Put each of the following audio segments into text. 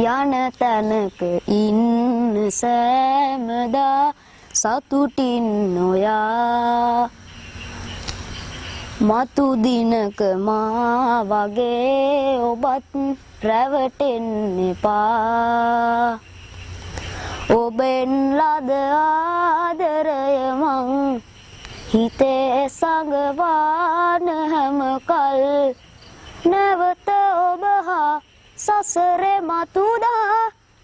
යන තැනක ඉන්න සෑමදා සතුටින් නොයා මතු දිනක මා වගේ ඔබත් රැවටෙන්න එපා ඔබෙන් ලද ආදරය මං හිතේ සඟවාන හැම කල් නැවත ඔබ හා සසරේ මතුදා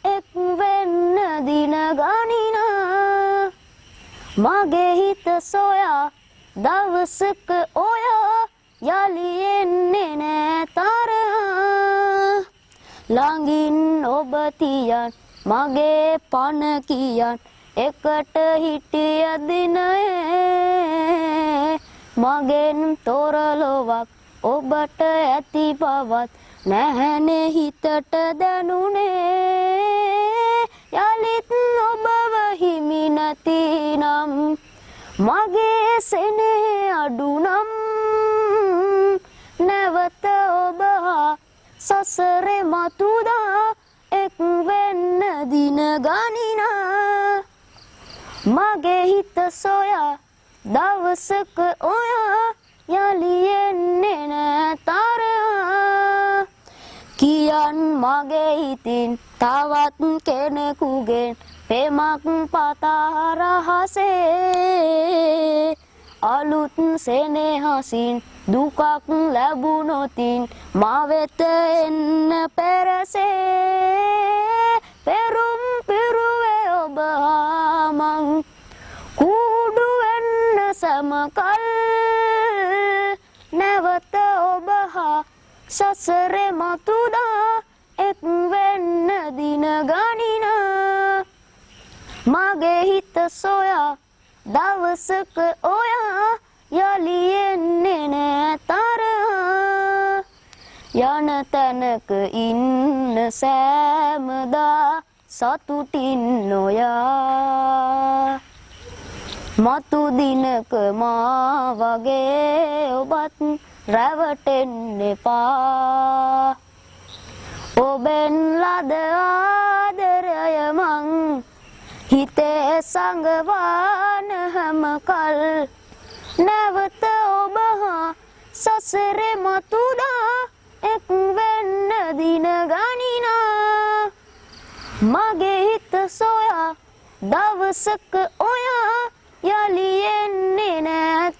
එක් වෙන්න දින ගණිනා මගේ හිත සොයා දවසක ඔයා යලි එන්නේ නෑ තරහා ළඟින් ඔබ තියන් මගේ පණ කියන් එකට හිටිය දිනයේ මගෙන් තොරලොවක් ඔබට ඇති බවත් නැහැනේ හිතට දැනුනේ යලිත් ඔබව හිමි නැතිනම් මගේ සෙනෙහ අඩුනම් නැවත ඔබ හා සසරේ මතුදා එක් වෙන්න දින ගණිනා මගේ හිත සොයා දවසක ඔයා යලි එන්නේ නෑ තරහා කියන් මගේ හිතින් තවත් කෙනෙකුගෙන් පෙමක් පතා රහසේ අලුත් සෙනෙහසින් දුකක් ලැබුණොතින් මා වෙත එන්න පෙරසේ පෙරුම් පිරුවේ ඔබ හා මං කුඩු වෙන්න සමකල් නැවත ඔබ හා සසරේ මතුදා එක් වෙන්න දින ගණිනා මගේ හිත සොයා දවසක ඔයා යලි එන්නේ නෑ තරහා යන තැනක ඉන්න සෑමදා සතුටින් නොයා මතු දිනක මා වගේ ඔබත් රැවටෙන්න එපා ඔබෙන් ලද ආදරය මං හිතේ සඟවාන හැම කල් නැවත ඔබ හා සසරේ මතුදා එක් වෙන්න දින ගණිනා මගේ හිත සොයා දවසක ඔයා යලි එන්නේ නෑ